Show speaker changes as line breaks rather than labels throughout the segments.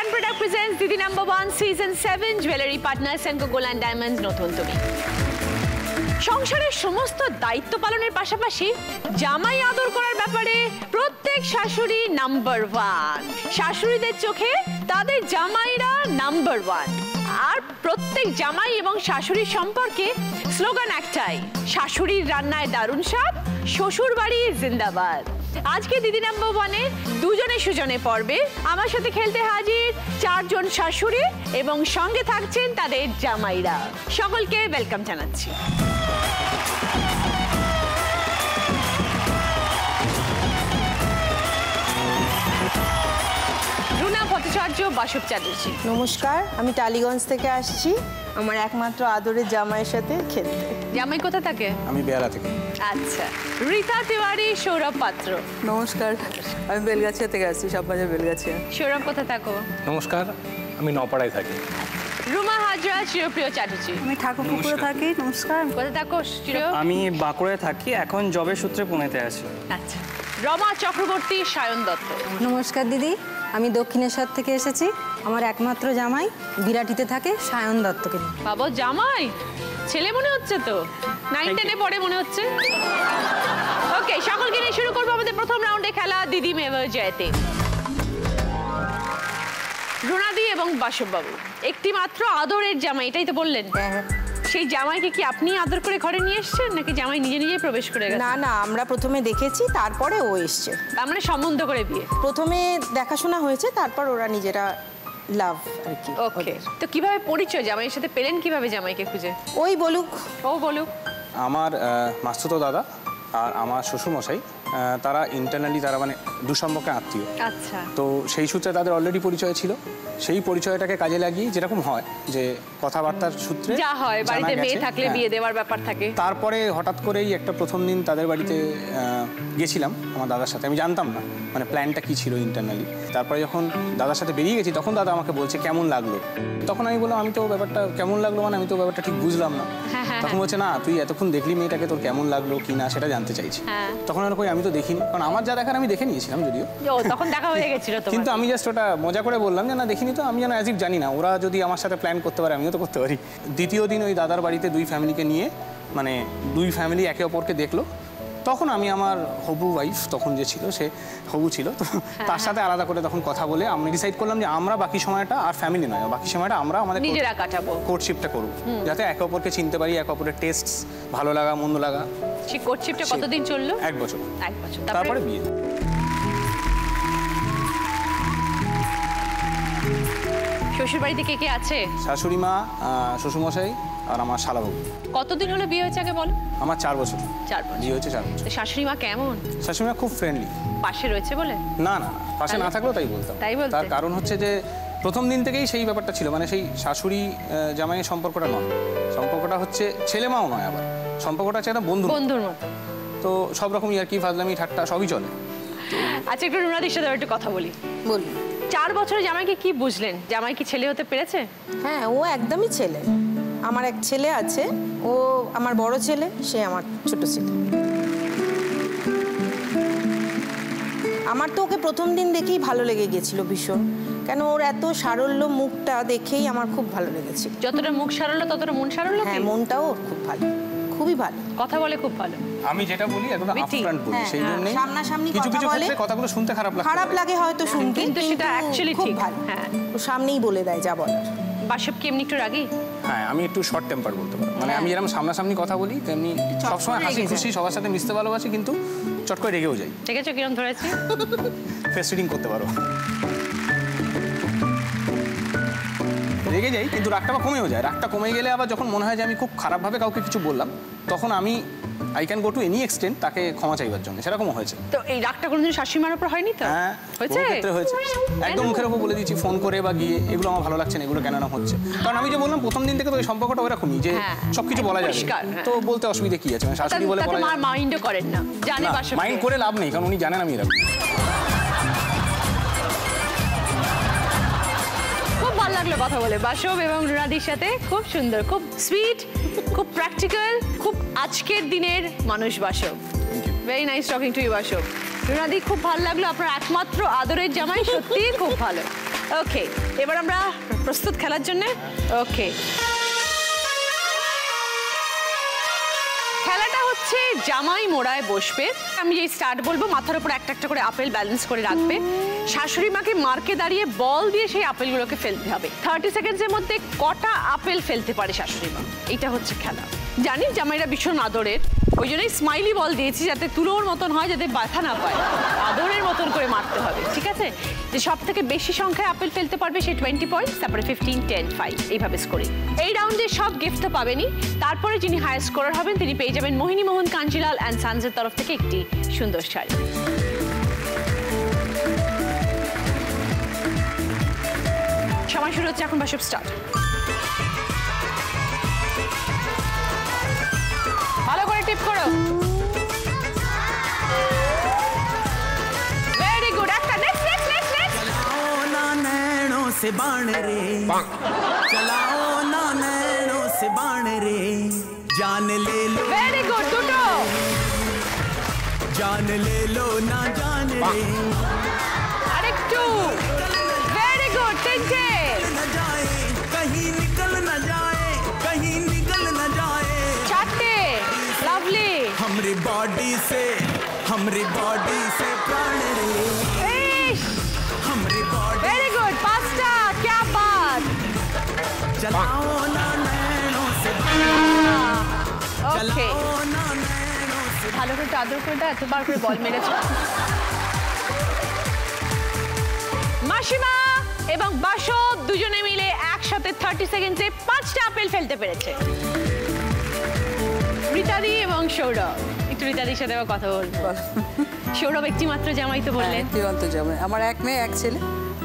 Can Product presents Didi #1 Season 7 Jewelry Partners Senco Gold and Diamonds নতুন তুমি। সংসারের সমস্ত দায়িত্ব পালনের পাশাপাশি জামাই আদর করার ব্যাপারে প্রত্যেক শাশুড়ি নাম্বার 1। শাশুড়িদের চোখে তাদের জামাইরা নাম্বার 1। আর প্রত্যেক জামাই এবং শাশুড়ির সম্পর্কে স্লোগান একটাই, শাশুড়ির রান্নায় দারুণ স্বাদ, শ্বশুর বাড়ি জিন্দাবাদ। আজকে দিদি #1-এ দুজনে সুজনে পর্বে আমার সাথে খেলতে হাজির 4 জন শাশুড়ি এবং সঙ্গে থাকছেন তাদের জামাইরা। সকলকে ওয়েলকাম জানাচ্ছি। রুনা ভট্টাচার্য, বাসব চ্যাটার্জি।
নমস্কার, আমি টালিগঞ্জ থেকে আসছি আমার একমাত্র আদরের জামাইয়ের সাথে খেলতে।
জামাই কোথা থাকে?
আমি বেহালা থেকে।
আচ্ছা। রীতা তিওয়ারি, সৌরভ পাত্র।
নমস্কার, আমি বেলগাছিয়া থেকে আসছি, সববাজার বেলগাছিয়া।
সৌরভ কোথা থাকো?
নমস্কার, আমি নপাড়ায় থাকি।
রুমা হাজরা, চিরপ্রিয় চ্যাটার্জি।
আমি ঠাকুরপুকুরে থাকি। নমস্কার।
কোথা থাকো চির?
আমি বাঁকুড়ায় থাকি, এখন জবের সূত্রে পুনেতে আছি।
আচ্ছা। রমা চক্রবর্তী, সায়ন দত্ত।
নমস্কার দিদি, আমি দক্ষিণেশ্বর থেকে এসেছি। আমার একমাত্র জামাই বিরাটিতে থাকে, সায়ন দত্তকে।
বাবা, জামাই ছেলে মনে হচ্ছে তো, 9-10-এ পড়ে মনে হচ্ছে। ওকে, সকলকে নিয়ে শুরু করবো আমাদের প্রথম রাউন্ডে খেলা দিদি মেভার জয়তে। রুনাদি এবং বাসববাবু, একটি মাত্র আদরের জামাই, এটাই তো বললেন? সেই জামাইকে কি আপনি আদর করে ঘরে নিয়ে এসেছেন নাকি জামাই নিজে নিজেই প্রবেশ করে গেছে?
না না, আমরা প্রথমে দেখেছি, তারপরে ও এসছে।
তার মানে সম্বন্ধ করে বিয়ে?
প্রথমে দেখাশোনা হয়েছে, তারপর ওরা নিজেরা লাভ আর কি।
ওকে, তো কিভাবে পরিচয় জামাইয়ের সাথে পেলেন, কিভাবে জামাইকে খুঁজে?
ওই বলুক।
ও বলুক।
আমার মাস্তুতো দাদা আর আমার শ্বশুরমশাই, তারা ইন্টারনালি তারা মানে দুঃসম্পর্কে আত্মীয়।
আচ্ছা।
তো সেই সূত্রে তাদের অলরেডি পরিচয় ছিল। সেই পরিচয়টাকে কাজে লাগিয়ে যেরকম হয় যে কথাবার্তার সূত্রে
যা হয়, বাড়িতে মেয়ে থাকলে বিয়ে দেওয়ার ব্যাপার থাকে।
তারপরে হঠাৎ করেই একটা প্রথম দিন তাদের বাড়িতে গেছিলাম আমার দাদার সাথে। আমি জানতাম না মানে প্ল্যানটা কী ছিল ইন্টারনালি। তারপরে যখন দাদার সাথে বেরিয়ে গেছি তখন দাদা আমাকে বলছে কেমন লাগলো। তখন আমি বললাম আমি তো ব্যাপারটা কেমন লাগলো মানে আমি তো ব্যাপারটা ঠিক বুঝলাম না। তখন বলছে না, তুই এতক্ষণ দেখলি মেয়েটাকে, তোর কেমন লাগলো কি না সেটা জানতে চাইছি। তখন আর কই আমি তো দেখিনি, কারণ আমার যা দেখার আমি দেখে নিয়েছিলাম যদিও।
তখন দেখা হয়ে গেছিল তো,
কিন্তু আমি জাস্ট ওটা মজা করে বললাম যে না দেখিনি। তো আমি যেন অ্যাজ ইফ জানি না, ওরা যদি আমার সাথে প্ল্যান করতে পারে আমিও তো করতে পারি। দ্বিতীয় দিন ওই দাদার বাড়িতে দুই ফ্যামিলিকে নিয়ে, মানে দুই ফ্যামিলি একে অপরকে দেখলো। তখন আমি আমার হবু ওয়াইফ তখন যে ছিল, সে হবু ছিল, তো তার সাথে আলাদা করে তখন কথা বলে আমি ডিসাইড করলাম যে আমরা বাকি সময়টা আর ফ্যামিলি নয়, বাকি সময়টা আমরা আমাদের
নিজেরা কাটাবো,
কোর্টশিপটা করব, যাতে একে অপরকে চিনতে পারি, একে অপরের টেস্ট, ভালো লাগা মন্দ লাগা।
সেই কোর্টশিপটা কতদিন চললো?
1 বছর।
1 বছর,
তারপরে বিয়ে।
শ্বশুর বাড়িতে কে কে আছে?
শাশুড়ি মা, শ্বশুরমশাই আর আমার শালাবাবু।
কতদিন হলো বিয়ে হয়েছে আগে বলো?
আমার 4 বছর।
4 বছর
বিয়ে হয়েছে 4 বছর।
শাশুড়ি মা কেমন?
শাশুড়ি মা খুব ফ্রেন্ডলি।
পাশে রয়েছে বলে?
না না, পাশে না থাকলেও তাই বলতাম।
তাই বলতে?
তার কারণ হচ্ছে যে প্রথম দিন থেকেই সেই ব্যাপারটা ছিল, মানে সেই শাশুড়ি জামাইয়ের সম্পর্কটা নয়, সম্পর্কটা হচ্ছে ছেলে মাও নয়, আবার সম্পর্কটা হচ্ছে একটা বন্ধুর মতো। তো সব রকম ইয়ার্কি ফাজলামি ঠাট্টা সবই চলে।
আচ্ছা, একটু রুনাদির সাথে একটু কথা বলি।
বলি।
4 বছরে জামাইকে কি বুঝলেন? জামাই কি ছেলে হতে পেরেছে?
হ্যাঁ, ও একদমই ছেলে। আমার এক ছেলে আছে, ও আমার বড় ছেলে, সে আমার ছোট ছেলে। আমার তো ওকে প্রথম দিন দেখেই ভালো লেগে গেছিল ভীষণ, কেন ওর এত সারল্য মুখটা দেখেই আমার খুব ভালো লেগেছে।
যতটা মুখ সারল্য ততটা মন সারল্য?
হ্যাঁ, মনটাও ওর খুব ভালো, খুবই ভালো,
কথা বলে খুব ভালো।
আমি যেটা বলি একদম আপফ্রন্ট বলি, সেই জন্য
সামনাসামনি
কিছু
কথা
কিছু
বলে,
ক্ষেত্রে কথাগুলো শুনতে খারাপ লাগে
হয়তো শুনতে,
কিন্তু সেটা অ্যাকচুয়ালি
খুব
ঠিক।
ভালো।
হ্যাঁ,
ও সামনেই বলে দেয় যা বলার।
বাসব কি এমনি একটু রাগী?
হ্যাঁ, আমি একটু শর্ট টেম্পার বলতে পারি, মানে আমি যেরকম সামনাসামনি কথা বলি তেমনি সবসময় হাসি খুশি সবার সাথে মিশতে ভালোবাসি, কিন্তু চট করে রেগেও যাই।
দেখেছো কিরম ধরেছি?
ফেস রিডিং করতে পারো। রেগে যাই কিন্তু রাগটা কমেও যায়। রাগটা কমে গেলে আবার যখন মনে হয় যে আমি খুব খারাপভাবে কাউকে কিছু বললাম, তখন আমি I can go to any extent তাকে ক্ষমা চাইবার জন্য। সেরকমও হয়েছে।
তো এই রাগটা কোনোদিন শাশুড়িমার উপর হয়নি তো?
হ্যাঁ,
হয়েছে।
ক্ষেত্রে হয়েছে। একদম মুখের উপর বলে দিচ্ছি ফোন করে বা গিয়ে, এগুলো আমার ভালো লাগছে না, এগুলো কেন না হচ্ছে। কারণ আমি যে বললাম প্রথম দিন থেকে তো ওই সম্পর্কটা ওরকমই যে সবকিছু বলা যাবে, তো বলতে অসুবিধা কি আছে? শাশুড়ি বলে বলা
যায়, মাইন্ডও করেন না, জানে বাসব
মাইন্ড করে লাভ নেই, কারণ উনি জানেন আমি এরকম।
ভালো লাগলো কথা বলে বাসব এবং রুনাদির সাথে। খুব সুন্দর, খুব সুইট, খুব প্র্যাকটিক্যাল, খুব আজকের দিনের মানুষ Basab. Very nice talking to you Basab. রুনাদি, খুব ভালো লাগলো, আপনার একমাত্র আদরের জামাই সত্যিই খুব ভালো। ওকে, এবার আমরা প্রস্তুত খেলার জন্য। ওকে, খেলাটা হচ্ছে জামাই মোড়ায় বসবে। আমি যেই স্টার্ট বলবো মাথার উপর একটা একটা করে আপেল ব্যালেন্স করে রাখবে। শাশুড়ি মাকে মার্কে দাঁড়িয়ে বল দিয়ে সেই আপেলগুলোকে ফেলতে হবে। 30 সেকেন্ডসের মধ্যে কটা আপেল ফেলতে পারে শাশুড়ি মা, এটা হচ্ছে খেলা। জানি জামাইরা ভীষণ আদরের, ওই জন্যই স্মাইলি বল দিয়েছি যাতে তুলোর মতন হয়, যাতে ব্যথা না পায়। আদরের মতন করে মারতে হবে, ঠিক আছে? যে সব থেকে বেশি সংখ্যায় আপেল ফেলতে পারবে সে 20 পয়েন্টস, তারপরে 15, 10, 5 এইভাবে স্কোরিং। এই রাউন্ডে সব গিফট তো পাবেনই, তারপরে যিনি হায়ার স্কোরার হবেন তিনি পেয়ে যাবেন মোহিনী মোহন কাঞ্জিলাল অ্যান্ড সানসের তরফ থেকে একটি সুন্দর শাড়ি। সময় শুরু হচ্ছে এখন, বাসব স্টার্ট। ভালো করে টিপ করো। ভেরি গুড, একটা নেক্সট নেক্সট নেক্সট নেক্সট।
चलाओ ना नैनों से बाण रे, चलाओ ना नैनों से बाण रे, जान ले लो।
ভেরি গুড, দুটো।
जान ले लो ना जान रे,
আরেকটু। ভেরি গুড, তিনটে।
न जाए कहीं निकल न जाए, कहीं निकल न जाए।
চারটে। লাভলি।
हमरी बॉडी से प्राण रे,
ইস,
हमरी बॉडी।
ভেরি গুড, পাঁচটা। क्या बात।
चलाओ ना नैनों से,
ওকে,
चलाओ ना नैनों से।
ভালো করে একটু আদর করে দাও, এতবার করে বল মেরেছো। মাসিমা এবং বাসব দুজনে মিলে একসাথে 30 সেকেন্ডে 5টা আপেল ফেলতে পেরেছে। রীতাদি এবং সৌরভ, একটু রীতাদির সাথে আবার কথা বলবো। সৌরভ একটি মাত্র জামাই তো বললেন।
দিগন্ত জামাই, আমার এক মেয়ে এক ছেলে,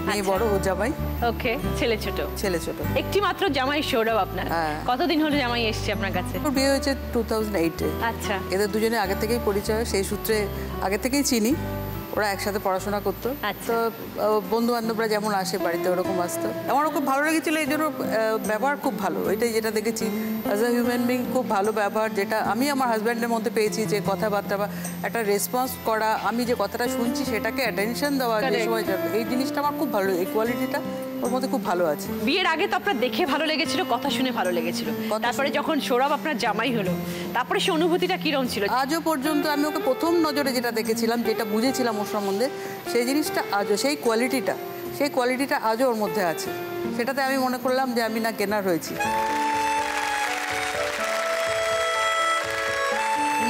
মেয়ে বড়, ও জামাই,
ওকে, ছেলে ছোট।
ছেলে ছোট।
একটি মাত্র জামাই সৌরভ আপনার।
হ্যাঁ।
কতদিন হলো জামাই এসছে আপনার কাছে?
ওর বিয়ে হয়েছে 2008-এ।
আচ্ছা,
এদের দুজনে আগে থেকেই পরিচয়, সেই সূত্রে আগে থেকেই চিনি। ওরা একসাথে পড়াশোনা করতো,
আচ্ছা।
তো বন্ধু বান্ধবরা যেমন আসে বাড়িতে ওরকম আসতো। আমারও খুব ভালো লেগেছিল, এই জন্য ব্যবহার খুব ভালো, এটাই যেটা দেখেছি অ্যাজ আ হিউম্যান বিং। খুব ভালো ব্যবহার, যেটা আমি আমার হাজব্যান্ডের মধ্যে পেয়েছি, যে কথাবার্তা বা একটা রেসপন্স করা, আমি যে কথাটা শুনছি সেটাকে অ্যাটেনশন দেওয়া, যে
Correct.
সময় যাবে, এই জিনিসটা আমার খুব ভালো, এই কোয়ালিটিটা ওর মধ্যে খুব ভালো আছে।
বিয়ের আগে তো আপনার দেখে ভালো লেগেছিল, কথা শুনে ভালো লেগেছিল, তারপরে যখন সৌরভ আপনার জামাই হলো, তারপরে সে অনুভূতিটা কিরম ছিল?
আজও পর্যন্ত আমি ওকে প্রথম নজরে যেটা দেখেছিলাম, যেটা বুঝেছিলাম ওর সম্বন্ধে, সেই জিনিসটা আজও, সেই কোয়ালিটিটা আজও ওর মধ্যে আছে। সেটাতে আমি মনে করলাম যে আমি না কেনার হয়েছি।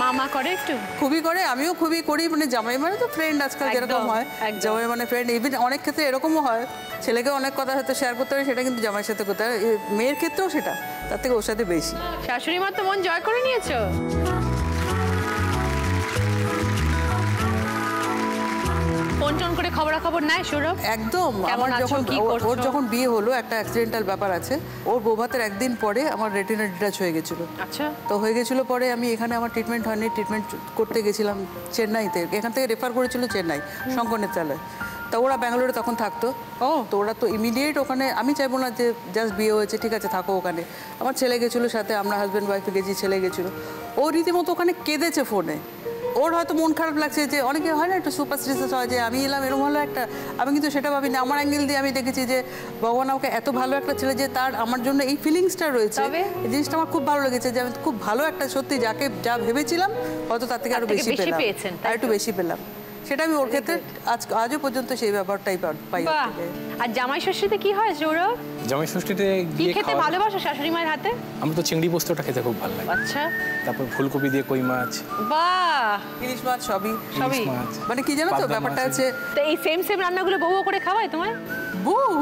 মামা করে একটু?
খুবই করে, আমিও খুবই করি। মানে জামাই মানে তো ফ্রেন্ড, আজকাল
একদম,
যেরকম হয়
একদম।
জামাই মানে ফ্রেন্ড। ইভেন অনেক ক্ষেত্রে এরকমও হয়, ছেলেকে অনেক কথা হয়তো শেয়ার করতে হয়, সেটা কিন্তু জামাইয়ের সাথে করতে হয়। মেয়ের ক্ষেত্রেও সেটা, তার থেকে ওর সাথে বেশি।
শাশুড়ি মার তো মন জয় করে নিয়েছো। ফোন টোন করে খবরাখবর নেয় সৌরভ?
একদম।
কেমন
আমার
আছো,
যখন
কি করছো?
ওর যখন বিয়ে হলো, একটা অ্যাক্সিডেন্টাল ব্যাপার আছে। ওর বৌভাতের একদিন পরে আমার রেটিনা ডিটাচ হয়ে গেছিলো।
আচ্ছা,
তো হয়ে গেছিলো পরে আমি এখানে আমার ট্রিটমেন্ট হয়নি, ট্রিটমেন্ট করতে গেছিলাম চেন্নাইতে। এখান থেকে রেফার করেছিল চেন্নাই শঙ্কর নেত্রালয়। তো ওরা ব্যাঙ্গালোরে তখন থাকতো। তো ওরা তো ইমিডিয়েট ওখানে, আমি চাইবো না যে জাস্ট বিয়ে হয়েছে ঠিক আছে থাকো ওখানে। আমার ছেলে গেছিলো সাথে, আমরা হাজব্যান্ড ওয়াইফে গেছি, ছেলে গেছিলো। ও রীতিমতো ওখানে কেঁদেছে ফোনে। ওর হয়তো মন খারাপ লাগছে, যে অনেকে হয় না একটু সুপারস্টিশিয়াস হয় যে আমি এলাম এরকম হলো একটা, আমি কিন্তু সেটা ভাবি না। আমার অ্যাঙ্গেল দিয়ে আমি দেখেছি যে ভগবান আমাকে এত ভালো একটা ছেলে, যে তার আমার জন্য এই ফিলিংসটা রয়েছে।
তবে?
এই জিনিসটা আমার খুব ভালো লেগেছে, যে আমি খুব ভালো একটা, সত্যি যাকে যা ভেবেছিলাম হয়তো তার থেকে আরো
তার থেকে
বেশি
বেশি
পেলাম,
পেয়েছেন, তাই
আর একটু
তো?
বেশি পেলাম। সেটা আমি ওর ক্ষেত্রে আজও পর্যন্ত সেই ব্যাপারটাই পাই।
বাহ। আর জামাই ষষ্ঠীতে কি হয় সৌরভ?
জামাই ষষ্ঠীতে
কি
গিয়ে
খেতে ভালোবাসো শাশুড়ি মায়ের হাতে?
আমার তো চিংড়ি পোস্তটা খেতে খুব ভালো লাগে।
আচ্ছা,
তারপর ফুলকপি দিয়ে কই মাছ,
বাহ।
ইলিশ মাছ সবই।
সবই?
ইলিশ মাছ,
মানে কি জানো তো
পাবদা
ব্যাপারটা
মাছ।
আছে,
তো এই সেম সেম রান্নাগুলো বউ করে খাওয়ায় তোমায়?
বউ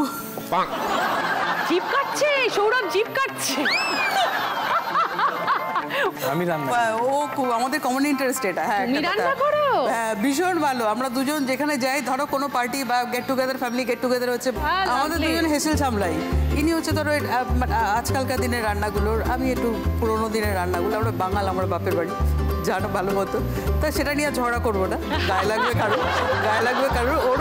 জিভ কাটছে সৌরভ, জিভ কাটছে।
আমি রান্না
ও খুব আমাদের কমন ইন্টারেস্ট এটা। হ্যাঁ,
তুমি
একটা
রান্না
কথা।
করো?
হ্যাঁ, ভীষণ ভালো। আমরা দুজন যেখানে যাই, ধরো কোনো পার্টি বা get together, family get together হচ্ছে, আমাদের
lovely।
দুজন হেসেল সামলাই। ইনি হচ্ছে ধরো আজকালকার দিনের রান্নাগুলোর, আমি একটু পুরোনো দিনের রান্নাগুলো। আমরা বাঙাল, আমার বাপের বাড়ি, জানো ভালো মতো। তা সেটা নিয়ে ঝগড়া করবো না, গায়ে লাগবে কারো, ওর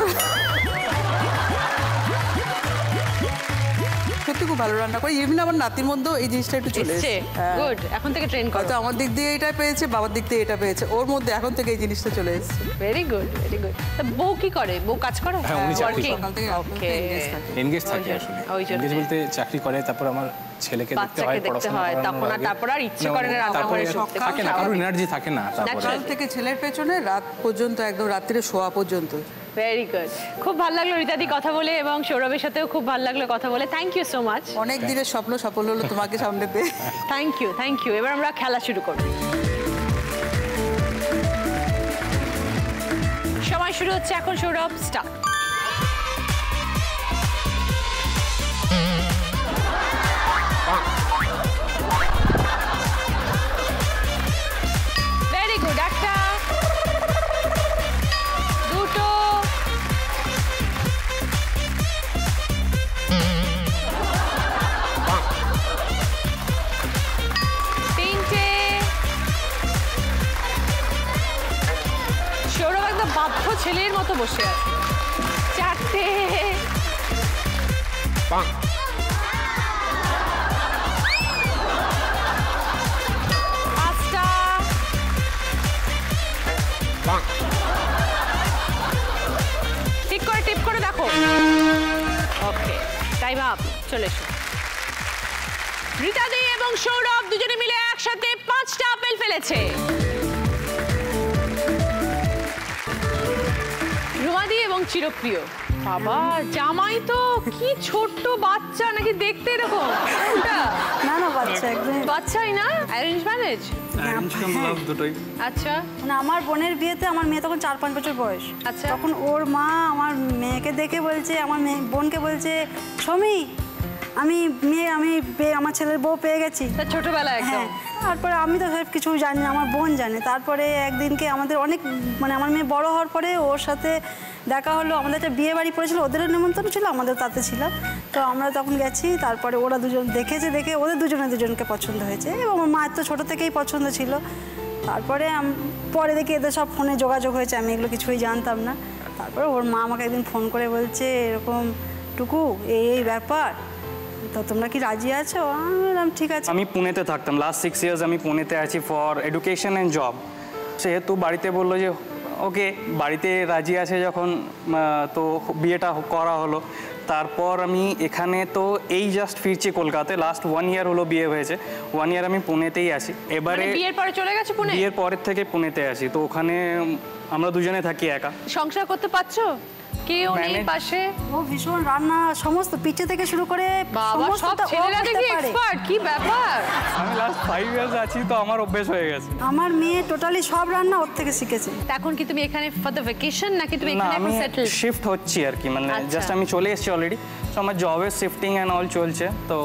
সত্যি খুব ভালো রান্না করে। ইভেন আমার নাতির মধ্যেও এই জিনিসটা একটু চলে
এসছে
এসেছে।
গুড, এখন থেকে ট্রেন করো।
হয়তো আমার দিক দিয়ে এটা পেয়েছে, বাবার দিক দিয়ে এটা পেয়েছে, ওর মধ্যে এখন থেকে এই জিনিসটা চলে এসেছে।
Very good, very good. তা বউ কি করে? বউ কাজ করে?
হ্যাঁ, উনি চাকরি
Working?
সকাল থেকে রাত পর্যন্ত
Okay.
engaged থাকে।
এনগেজ থাকে আসলে।
ওই জন্য।
এনগেজ বলতে চাকরি করে, তারপর আমার ছেলেকে দেখতে
বাচ্চাকে
হয়,
দেখতে
পড়াশোনা
হয়,
করানো
তখন আর
লাগে।
তারপর আর ইচ্ছে করে না রান্না
তারপরে
করে শুতে।
থাকে না, কারোর এনার্জি থাকে না তারপরে।
সকাল থেকে ছেলের পেছনে রাত পর্যন্ত, একদম রাত্রিরে শোয়া পর্যন্ত।
Very good. খুব ভালো লাগলো রীতাদি কথা বলে, এবং সৌরভের সাথেও খুব ভালো লাগলো কথা বলে। Thank you so much.
অনেক দিনের স্বপ্ন সফল হলো তোমাকে সামনে পেয়ে।
Thank you, thank you. এবার আমরা খেলা শুরু করব। সময় শুরু হচ্ছে এখন। সৌরভ, স্টার্ট। Very good. একটা, দুটো, তিনটে। সৌরভ একদম বাধ্য ছেলের মতো বসে আছে। চারটে, পাঁচটা, ঠিক করে টিপ করে দেখো। ওকে, টাইম আপ। চলে এসো। রীতাদি এবং সৌরভ দুজনে মিলে একসাথে 5টা আপেল ফেলেছে। রুমাদি এবং চিরপ্রিয়, বাবা জামাই তো কি ছোট্ট বাচ্চা, নাকি দেখতে এরকম?
না না, বাচ্চা একদম
বাচ্চাই না? Arrange marriage?
দুটোই।
আচ্ছা
মানে আমার বোনের বিয়েতে আমার মেয়ে তখন 4-5 বছর বয়স।
আচ্ছা।
তখন ওর মা আমার মেয়েকে দেখে বলছে, আমার বোনকে বলছে, সমী আমার ছেলের বউ পেয়ে গেছি।
তা ছোটবেলা একদম।
হ্যাঁ, তারপরে আমি তো সব কিছু জানি না, আমার বোন জানে। তারপরে একদিনকে আমাদের অনেক, মানে আমার মেয়ে বড় হওয়ার পরে ওর সাথে দেখা হলো। আমাদের একটা বিয়ে বাড়ি পড়েছিল, ওদেরও নেমন্তন্ন ছিল, আমাদের তাতে ছিলাম। তো আমরা তখন গেছি। তারপরে ওরা দুজন দেখেছে, দেখে ওদের দুজনকে পছন্দ হয়েছে, এবং আমার মায়ের তো ছোটো থেকেই পছন্দ ছিল। তারপরে পরে দেখি এদের সব ফোনে যোগাযোগ হয়েছে, আমি এগুলো কিছুই জানতাম না। তারপরে ওর মা আমাকে একদিন ফোন করে বলছে, এরকম টুকু এই ব্যাপার, তো তোমরা কি রাজি আছো? আমি বললাম ঠিক আছে।
আমি পুনেতে থাকতাম, লাস্ট 6 ইয়ার্স আমি পুনেতে আছি ফর এডুকেশন অ্যান্ড জব। সেহেতু বাড়িতে বললো যে ওকে, বাড়িতে রাজি আছে যখন, তো বিয়েটা করা হলো। তারপর আমি এখানে তো এই জাস্ট ফিরছি কলকাতায়, লাস্ট 1 ইয়ার হলো বিয়ে হয়েছে, 1 ইয়ার আমি পুনেতেই আছি। এবারে
বিয়ের পরে চলে গেছে পুনে?
বিয়ের পরের থেকে পুনেতে আছি, তো ওখানে আমরা দুজনে থাকি একা।
সংসার করতে পারছো? কেউ নেই পাশে?
ও ভীষণ রান্না, সমস্ত পিঠে থেকে শুরু করে
বাবা, সব ছেলেরা দেখি এক্সপার্ট। কি ব্যাপার?
আমি লাস্ট 5 ইয়ার্স আছি, তো আমার অভ্যেস হয়ে গেছে।
আমার মেয়ে টোটালি সব রান্না ওর থেকে শিখেছে।
এখন কি তুমি এখানে ফর দ্য ভ্যাকেশন, নাকি তুমি
না,
এখানে এখন
আমি
সেটেল?
শিফট হচ্ছি আর কি, মানে
আচ্ছা।
জাস্ট আমি চলে এসেছি অলরেডি। তো আমার জবের শিফটিং অ্যান্ড অল চলছে, তো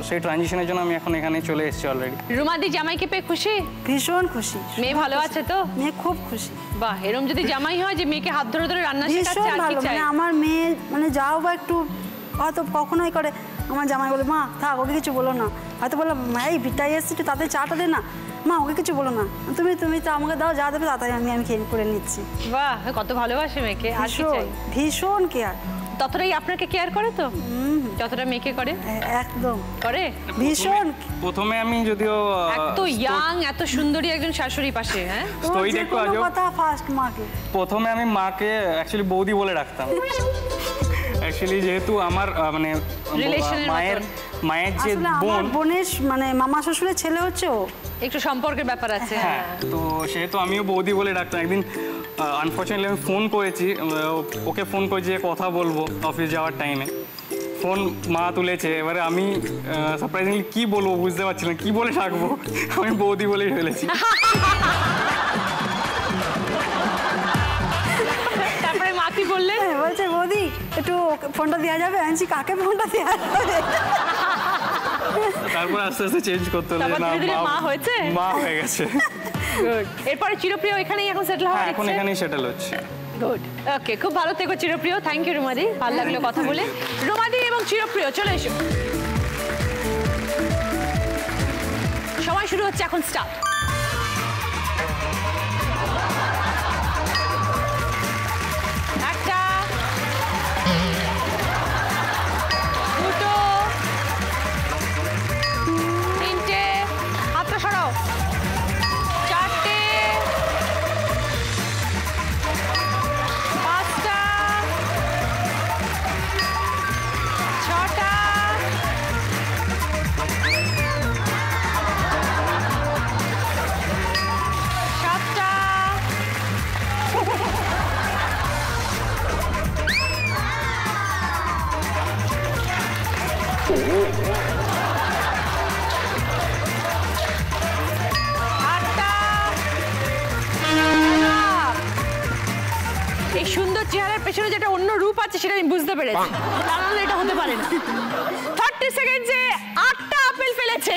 সেই ট্রানজিশনের জন্য আমি এখন এখানে চলে এসেছি অলরেডি।
রুমাদি জামাইকে পেয়ে খুশি?
ভীষণ খুশি।
মেয়ে ভালো আছে তো?
মেয়ে খুব খুশি।
বাহ, এরকম যদি জামাই হয় যে মেয়েকে হাত ধরে ধরে রান্না শেখাচ্ছে,
ভীষণ
আর কি
ভালো।
চাই?
মানে আমার মেয়ে মানে যাও বা একটু হয়তো কখনোই করে, আমার জামাই বলে, মা থাক, ওকে কিছু বলো না। হয়তো বললাম, এই বিটাই এসছি, একটু তাদের চাটা দে না, মা ওকে কিছু বলো না, তুমি তো আমাকে দাও, যা দেবে তাড়াতাড়ি আমি খেয়ে করে নিচ্ছি।
বাহ, কত ভালোবাসে মেয়েকে। আর কি
ভীষণ
চাই?
ভীষণ কেয়ার।
ততটাই আপনাকে কেয়ার করে তো, যতটা মেয়েকে করে?
একদম
করে
ভীষণ।
প্রথমে আমি যদিও
এত ইয়াং, এত সুন্দরী একজন শাশুড়ি পাশে, হ্যাঁ?
স্টোরি দেখো আজ।
কথা ফার্স্ট মাকে
প্রথমে আমি মাকে অ্যাকচুয়ালি বৌদি বলে রাখতাম। অ্যাকচুয়ালি যেহেতু আমার মানে
রিলেশনের
মায়ের যে
আসলে
বোন,
আমার বোনের মানে মামা শ্বশুরের ছেলে হচ্ছে ও।
একটু সম্পর্কের ব্যাপার আছে।
হ্যাঁ, তো সেহেতু আমিও বৌদি বলে ডাকতাম। একদিন আনফর্চুনেটলি আমি ফোন করেছি, ওকে ফোন করেছি যে কথা বলবো অফিস যাওয়ার টাইমে। ফোন মা তুলেছে, এবারে আমি সারপ্রাইজিংলি কি বলবো বুঝতে পারছিলাম, কি বলে ডাকবো। আমি বৌদি বলেই ফেলেছি।
তারপরে মা কি বললেন?
বলছে, বৌদি একটু ফোনটা দেওয়া যাবে? আনছি, কাকে ফোনটা দেওয়া যাবে?
তারপর আস্তে আস্তে চেঞ্জ করতে হলো,
তারপর ধীরে ধীরে মা হয়েছে?
মা হয়ে গেছে।
গুড। এরপরে চিরপ্রিয় এখানেই এখন সেটেল হওয়ার
হ্যাঁ, এখন
ইচ্ছে?
এখানেই সেটেল হচ্ছে।
গুড, ওকে, খুব ভালো থেকো চিরপ্রিয়। থ্যাংক ইউ রুমাদি, ভালো লাগলো কথা বলে। রুমাদি এবং চিরপ্রিয় চলে এসো। সময় শুরু হচ্ছে এখন, স্টার্ট। একটা, দুটো, এই সুন্দর চেহারার পেছনে যেটা অন্য রূপ আছে সেটা আমি বুঝতে পেরেছি, তাহলে এটা হতে পারে না। 30 সেকেন্ডে 8টা আপেল ফেলেছে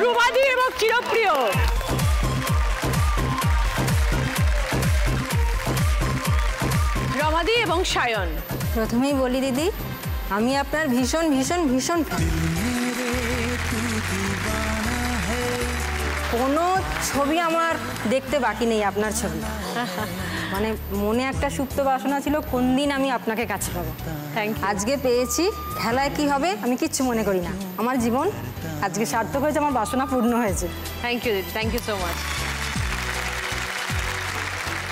রুমাদি এবং চিরপ্রিয়। রমাদি এবং সায়ন,
প্রথমেই বলি দিদি, আমি আপনার ভীষণ ভীষণ ভীষণ fan। কোনো ছবি আমার দেখতে বাকি নেই আপনার ছবি। মানে মনে একটা সুপ্ত বাসনা ছিল কোন দিন আমি আপনাকে কাছে পাবো।
Thank you.
আজকে পেয়েছি, খেলায় কি হবে আমি কিচ্ছু মনে করি না। আমার জীবন আজকে সার্থক হয়েছে, আমার বাসনা পূর্ণ হয়েছে।
থ্যাংক ইউ দিদি, থ্যাংক ইউ সো মাচ।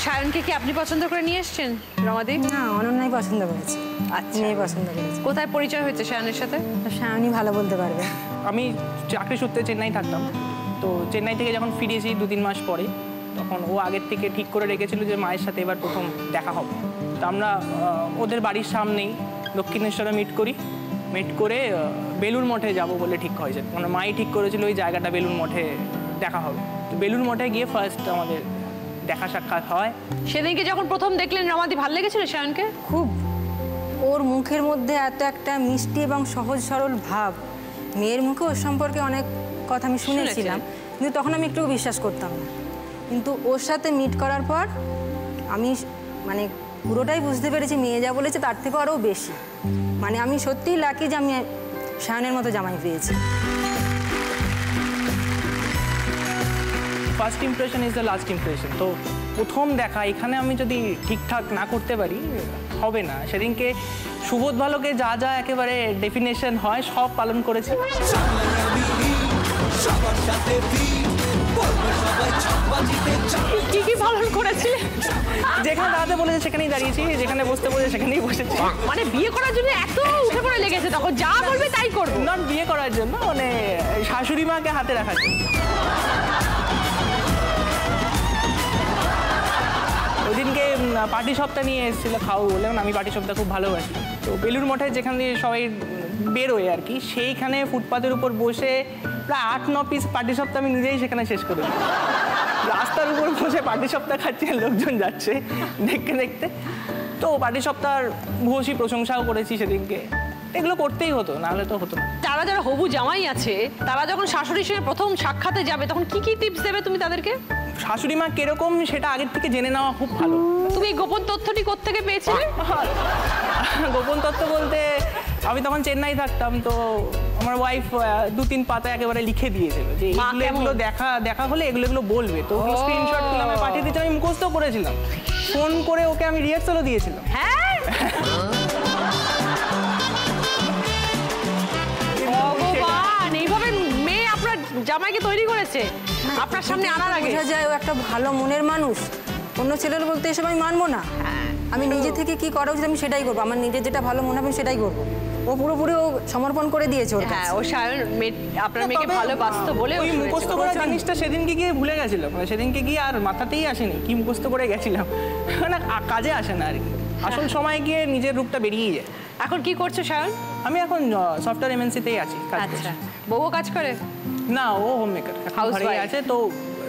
সায়নকে কি আপনি পছন্দ করে নিয়ে এসেছেন রমাদি?
না, অনন্যাই পছন্দ করেছে।
আচ্ছা,
মেয়ে পছন্দ করেছে।
কোথায় পরিচয় হয়েছে সায়নের সাথে?
সায়নই ভালো বলতে পারবে।
আমি চাকরি সূত্রে চেন্নাই থাকতাম, তো চেন্নাই থেকে যখন ফিরেছি 2-3 মাস পরে, তখন ও আগের থেকে ঠিক করে রেখেছিল যে মায়ের সাথে এবার প্রথম দেখা হবে। তো আমরা ওদের বাড়ির সামনেই দক্ষিণেশ্বরে মিট করে বেলুড় মঠে যাব বলে ঠিক হয়েছে। মানে মাই ঠিক করেছিল ওই জায়গাটা বেলুড় মঠে দেখা হবে। তো বেলুড় মঠে গিয়ে ফার্স্ট আমাদের দেখা সাক্ষাৎ হয়।
সেদিনকে যখন প্রথম দেখলেন রমাদি ভালো লেগেছিল সায়নকে?
খুব। ওর মুখের মধ্যে এত একটা মিষ্টি এবং সহজ সরল ভাব, মেয়ের মুখে ওর সম্পর্কে অনেক কথা আমি শুনেছিলাম, কিন্তু তখন আমি একটু বিশ্বাস করতাম না। কিন্তু ওর সাথে মিট করার পর আমি মানে পুরোটাই বুঝতে পেরেছি মেয়ে যা বলেছে তার থেকে আরও বেশি। মানে আমি সত্যিই লাকি যে আমি সায়নের মতো জামাই পেয়েছি।
First impression is the last impression. তো প্রথম দেখা এখানে আমি যদি ঠিকঠাক না করতে পারি হবে না। সেদিনকে সুবোধ ভালোকে যা যা একেবারে ডেফিনেশন হয় সব পালন করেছি।
কি কি পালন করেছিলে?
যেখানে দাঁড়াতে বলেছে সেখানেই দাঁড়িয়েছি, যেখানে বসতে বলেছে সেখানেই বসেছি।
মানে বিয়ে করার জন্য এত উঠে পড়ে লেগেছে, তখন যা বলবে তাই করবো।
নট বিয়ে করার জন্য, মানে শাশুড়ি মাকে হাতে রাখার জন্য। ওইদিনকে পাটি সপ্তাহ নিয়ে এসেছিল খাও বলে, আমি পাটি সপ্তাহ খুব ভালোবাসি। তো বেলুড় মঠে যেখান দিয়ে সবাই বেরোয় আর কি, সেইখানে ফুটপাতের উপর বসে প্রায় 8-9 পিস পাটি সপ্তাহ আমি নিজেই সেখানে শেষ করে দিই। রাস্তার উপর বসে পাটি সপ্তাহ খাচ্ছি, লোকজন যাচ্ছে দেখতে দেখতে। তো পাটি সপ্তাহের ভূয়সী প্রশংসাও করেছি সেদিনকে। এগুলো করতেই হতো, নাহলে তো হতো না।
যারা যারা হবু জামাই আছে তারা যখন শাশুড়ির সঙ্গে প্রথম সাক্ষাতে যাবে তখন কি কি টিপস দেবে তুমি তাদেরকে?
শাশুড়ি মা কিরকম সেটা আগের থেকে জেনে নেওয়া খুব ভালো।
তুমি এই গোপন তথ্যটি কোত্থেকে পেয়েছিলে?
গোপন তথ্য বলতে আমি তখন চেন্নাই থাকতাম, তো আমার ওয়াইফ 2-3 পাতা একেবারে লিখে দিয়েছিল যে এগুলো দেখা হলে এগুলো বলবে। তো স্ক্রিনশট গুলো আমি পাঠিয়ে দিয়েছি, আমি মুখস্থ করেছিলাম। ফোন করে ওকে আমি রিহার্সালও দিয়েছিলাম।
হ্যাঁ, ভগবান, এইভাবে মেয়ে আপনার জামাইকে তৈরি করেছে আপনার সামনে আনার আগে।
বোঝা যায় ও একটা ভালো মনের মানুষ। অন্য ছেলের বলতে এসব আমি মানবো না। আমি নিজে থেকে কি করা উচিত আমি সেটাই করবো, আমার নিজের যেটা ভালো মনে হবে সেটাই করবো। ও পুরোপুরি ও সমর্পণ করে দিয়েছে ওর
হ্যাঁ,
কাছে।
ও সায়ন আপনার মেয়েকে ভালোবাসতো বলে
ওই মুখস্থ করা জিনিসটা সেদিনকে গিয়ে ভুলে গেছিল। মানে সেদিনকে গিয়ে আর মাথাতেই আসেনি কি মুখস্থ করে গেছিলাম। মানে কাজে আসে না আর কি, আসল সময় গিয়ে নিজের রূপটা বেরিয়ে যায়।
এখন কি করছো সায়ন?
আমি এখন সফটওয়্যার এমএনসিতেই আছি, কাজ করছি।
আচ্ছা, বউও কাজ করে?
না, ও হোম মেকার, ঘরেই আছে। তো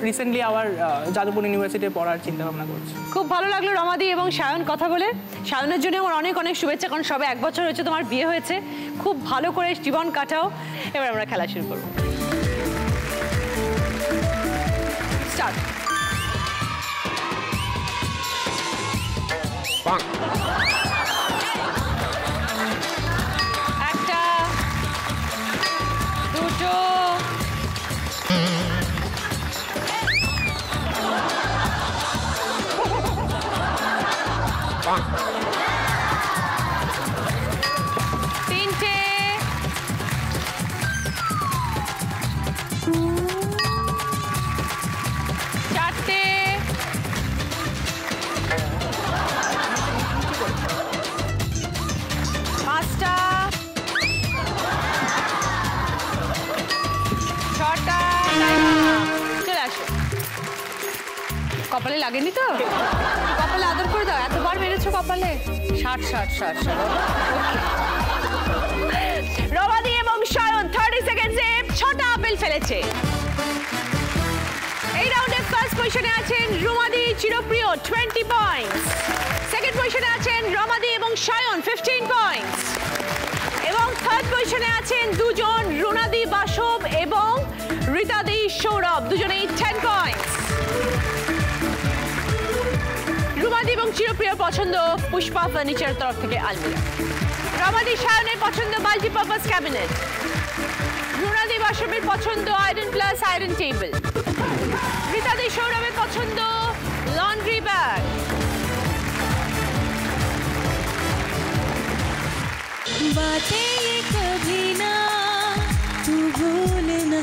রিসেন্টলি আবার যাদবপুর ইউনিভার্সিটিতে পড়ার চিন্তা ভাবনা করছি।
খুব ভালো লাগলো রমাদি এবং সায়ন কথা বলে। সায়নের জন্য আমার অনেক অনেক শুভেচ্ছা, কারণ সবে 1 বছর হয়েছে তোমার বিয়ে হয়েছে। খুব ভালো করে জীবন কাটাও। এবার আমরা খেলা শুরু করব। স্টার্ট। একটা, দুটো, তিনটে, চারটে, পাঁচটা, ছটা। চলে আসো। কপালে লাগেনি তো? কপালে আদর করে দাও। এতবার মেরেছো কপালে। 60 রমাদি এবং ফেলেছে। এই রাউন্ডে ফার্স্ট পজিশনে আছেন রুমাদি চিরপ্রিয় 20 পয়েন্টস, সেকেন্ড পজিশনে আছেন রমাদি এবং সায়ন 15 পয়েন্টস, এবং থার্ড পজিশনে আছেন দুজন রুনাদি বাসব এবং রিতাদি সৌরভ, দুজনেই 10 পয়েন্টস। রুমাদি এবং চিরপ্রিয়র পছন্দ পুষ্পা ফার্নিচারের তরফ থেকে আলমিরা, রমাদি সায়নের পছন্দ মাল্টিপারপাস ক্যাবিনেট, রুনাদি বাসবের পছন্দ আয়রন প্লাস আয়রন টেবিল, রিতাদি সৌরভের পছন্দ লন্ড্রি ব্যাগ।
बातें ये कभी ना तू भूलना,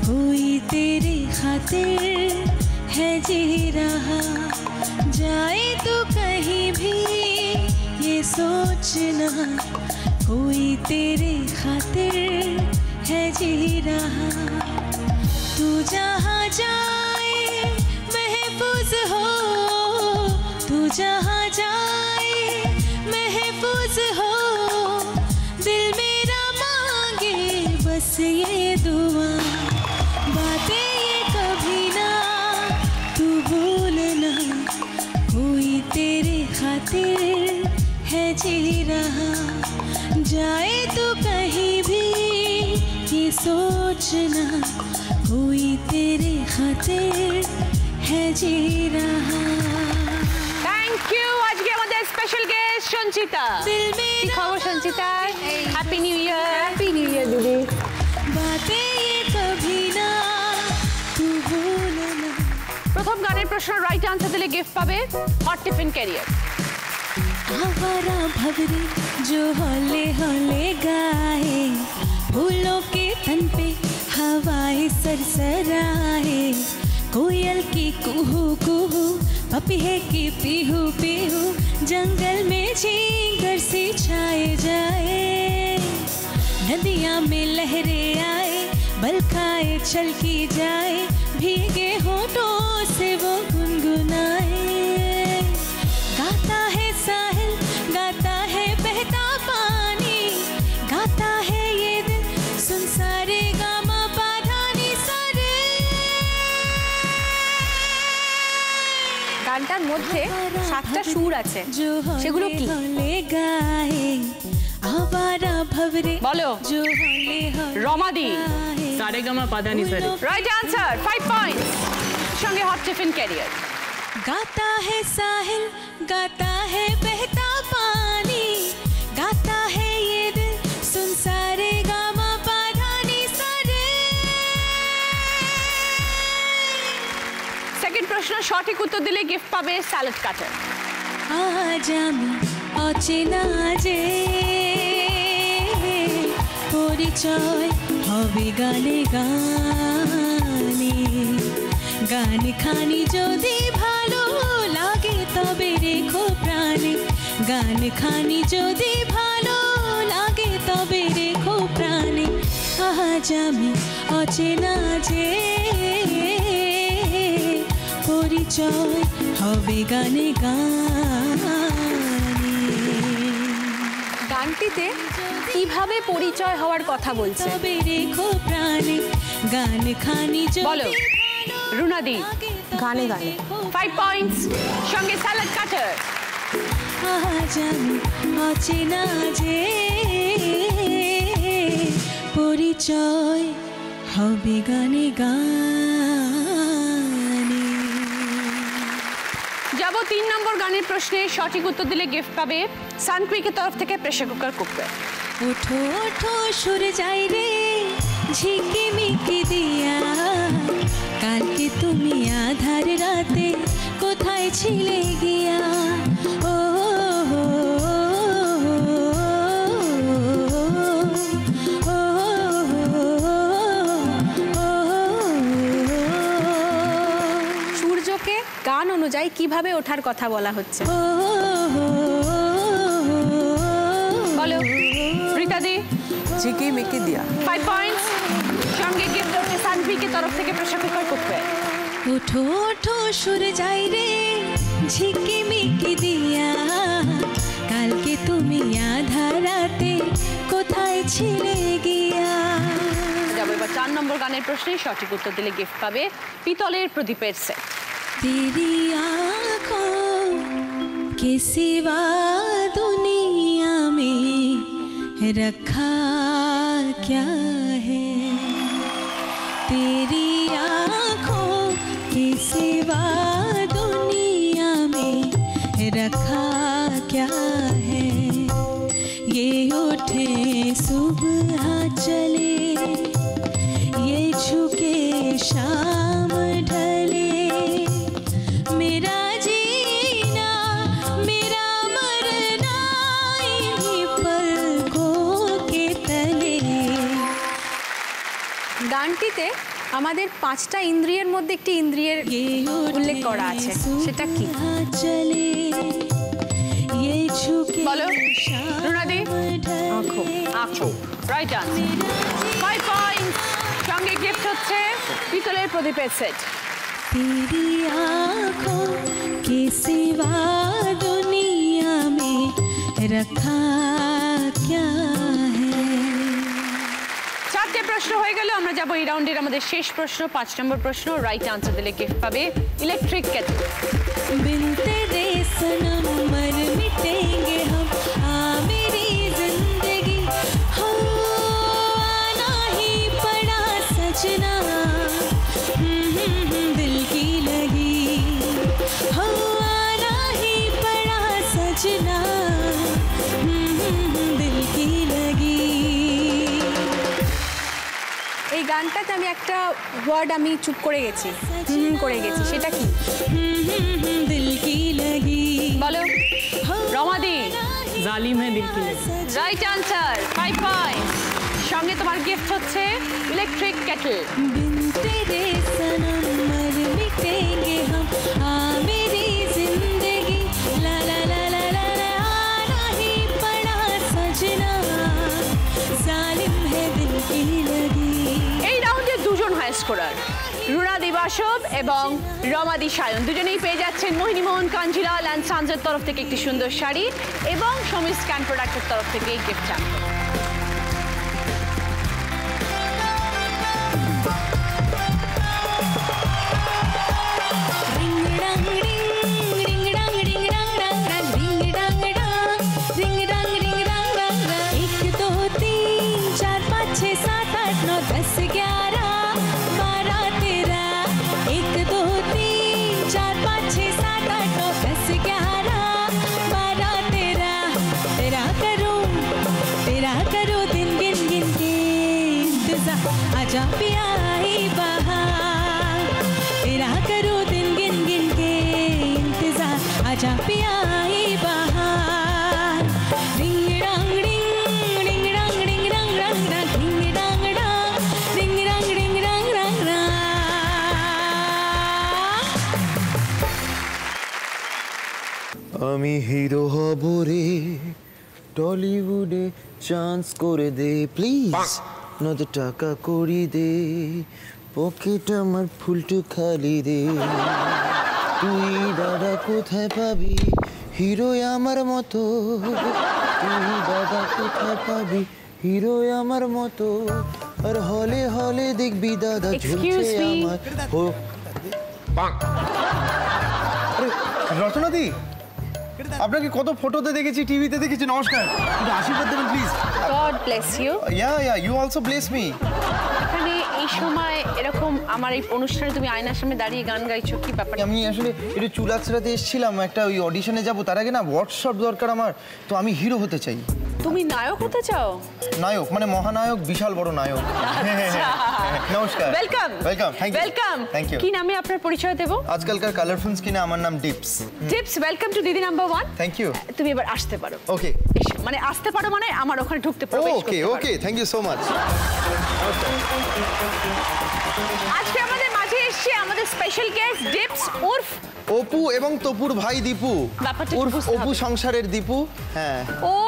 कोई तेरे खातिर है जी रहा, जाए तो कहीं भी ये सोचना, कोई तेरे खातिर है जी रहा, तू जहाँ जाए महफूज हो, तू जहाँ जाए महफूज हो, दिल मेरा मांगे बस ये दुआ, बातें ये कभी ना तू भूलना, कोई तेरे खातिर है जी रहा, जाए तो कहीं भी ये सोचना, कोई तेरे खातिर है जी रहा।
Thank you. আজকে আমাদের স্পেশাল গেস্ট সঞ্চিতা। কি খবর Sanchita? Happy new year. Happy new year দিদি।
बातें ये कभी ना तू भूलना।
প্রথম গানের প্রশ্ন রাইট আনসার দিলে গিফট পাবে হট টিফিন ক্যারিয়ার।
आवारा भवरी जो हौले हौले गाए, फूलों के तन पे हवाएं सरसराए, कोयल की कुहू कुहू पपीहे की पीहू पीहू, जंगल में झींगर सी छाए जाए, नदियाँ में लहरें आए, बलखाए छलकी जाए, भीगे होठों से वो गुनगुनाए, गाता है साहिल गाता है बहता पानी, गाता है ये दिल सुन सारे गामा पाधानी सारे।
গানটার মধ্যে 7টা সুর আছে, সেগুলো কি?
গায়ে আবারা ভবরে
বলো।
जो हौले हौले
রমাদি।
সারেগামা পাধানি সারে।
রাইট আনসার 5 পয়েন্টস, সঙ্গে হট টিফিন ক্যারিয়ার।
गाता है साहिल गाता है बहता पानी, गाता है ये दिल सुन सारे गामा पाधानी सारे।
সেকেন্ড প্রশ্ন সঠিক উত্তর দিলে গিফট পাবে স্যালাড কাটার।
আজ আমি অচেনা যে পরিচয় হবে গানে গানে, গান খানি যদি ভালো লাগে তবে রেখো প্রাণে, গান খানি যদি ভালো লাগে তবে রেখো প্রাণে, আজ আমি অচেনা যে পরিচয় হবে গানে গানে।
গানটিতে কিভাবে পরিচয় হওয়ার কথা বলছে?
তবে রেখো প্রাণে, গান খানি
বলো। রুনাদি।
গানে গানে
5 পয়েন্টস, সঙ্গে স্যালাড কাটার।
আজ আমি অচেনা যে পরিচয় হবে গানে গানে।
যাব 3 নম্বর গানের প্রশ্নে সঠিক উত্তর দিলে গিফট পাবে সানক্রিকের তরফ থেকে প্রেসার কুকার কুকওয়্যার।
ওঠো ওঠো সুর যাই রে ঝিকিমিকি দিয়া, কালকে তুমি আধার রাতে কোথায় ছিলে গিয়া, ও
সূর্যকে গান অনুযায়ী কিভাবে ওঠার কথা বলা হচ্ছে?
বলো। রিতাদি।
ঝিকি মিকি দিয়া।
5 পয়েন্টস, সঙ্গে গিফট হচ্ছে সানক্রিকের তরফ থেকে প্রেসার কুকার কুকওয়্যার।
ওঠো ওঠো সুর যাই রে ঝিকিমিকি দিয়া, কালকে তুমি আধার রাতে কোথায় ছিলে গিয়া।
যাবো এবার 4 নম্বর গানের প্রশ্নে। সঠিক উত্তর দিলে গিফট পাবে পিতলের প্রদীপের সেট।
तेरी आँखों के सिवा दुनिया में रखा क्या है, तेरी आँखों के सिवा दुनिया में रखा क्या है, ये उठे सुबह चले ये झुके शाम ढले, मेरा जीना मेरा मरना इन्हीं पलकों के तले।
গানটিতে আমাদের 5টা ইন্দ্রিয়ের মধ্যে একটি ইন্দ্রিয়ের উল্লেখ করা আছে, সেটা কি?
चले ये झुके
বলো রুনাদি।
আঁখো।
আঁখো রাইট আনসার। 5 পয়েন্টস, সঙ্গে গিফট হচ্ছে পিতলের প্রদীপের সেট।
तेरी आँखों के सिवा दुनिया में रखा क्या है।
4টে প্রশ্ন হয়ে গেল। আমরা যাবো এই রাউন্ডের আমাদের শেষ প্রশ্ন, 5 নম্বর প্রশ্ন। রাইট আনসার দিলে গিফট পাবে ইলেকট্রিক কেটল।
बिन तेरे सनम मर मिटेंगे हम, आ मेरी जिंदगी हो आना ही पड़ा सजना, दिल की लगी हो आना ही पड़ा सजना, दिल की लगी।
এই গানটাতে আমি একটা ওয়ার্ড আমি চুপ করে গেছি, করে গেছি, সেটা কি?
दिल की लगी
বলো রমাদি।
জালিম হ্যাঁ দিল কি লগে।
Right answer. 5 পয়েন্টস, সঙ্গে তোমার গিফট হচ্ছে ইলেকট্রিক কেটল।
बिन तेरे सनम मर मिटेंगे हम, आ मेरी जिंदगी ला ला ला ला ला ला, आना ही पड़ा सजना, जालिम है दिल की लगी।
এই রাউন্ডে দুজন হাই স্কোরার, রুনাদি বাসব এবং রমাদি সায়ন, দুজনেই পেয়ে যাচ্ছেন মোহিনীমোহন কাঞ্জিলাল অ্যান্ড সানজের তরফ থেকে একটি সুন্দর শাড়ি এবং সমী স্ক্যান প্রোডাক্টের তরফ থেকে এই গিফট চ্যাম্প।
आजा पिया ही बहार, तेरा करो दिन गिन गिन के इंतजार, आजा पिया ही बहार। रिंग रंग रिंग रिंग रंग रिंग रंग रंग रंग रिंग रंग रंग रिंग रंग रिंग रंग रंग रंग।
আমি হিরো হব রে, টলিউডে চান্স করে দে প্লিজ, নয়তো টাকা করি দে, পকেট আমার ফুলটু খালি দে। তুই দাদা কোথায় পাবি হিরো আমার মতো, তুই দাদা কোথায় পাবি হিরো আমার মতো, আর হলে হলে দেখবি দাদা ঝুলছে আমার।
রচনাদি, আপনাকে কত ফটোতে দেখেছি, টিভিতে দেখেছি, নমস্কার, একটু আশীর্বাদ দেবেন please.
God bless you.
Yeah you also bless me.
এখানে এই সময় এরকম আমার এই অনুষ্ঠানে তুমি আয়নার সামনে দাঁড়িয়ে গান গাইছো, কি ব্যাপার?
আমি আসলে একটু চুল আঁচড়াতে এসেছিলাম, একটা ওই অডিশনে যাব, তার আগে না ওয়ার্কশপ দরকার আমার, তো আমি হিরো হতে চাই।
তুমি নায়ক হতে চাও?
নায়ক মানে মহানায়ক, বিশাল বড় নায়ক। নমস্কার।
Welcome.
Welcome, thank you.
Welcome.
Thank you.
কি নামে আপনার পরিচয় দেব?
আজকালকার কালারফুল স্কিনে আমার নাম ডিপস।
Tips, welcome to Didi number 1।
Thank you.
তুমি এবার আসতে পারো।
ওকে।
মানে আসতে পারো মানে আমার ওখানে ঢুকতে প্রবেশ করতে
ওকে
পারো।
ওকে, থ্যাংক ইউ সো মাচ।
আজকে আমাদের মাঝে এসেছে আমাদের স্পেশাল গেস্ট ডিপস উর্ফ
অপু এবং তপুর ভাই দীপু,
ব্যাপারটা
উর্ফ
বুঝতে
অপু
হবে।
সংসারের দীপু। হ্যাঁ,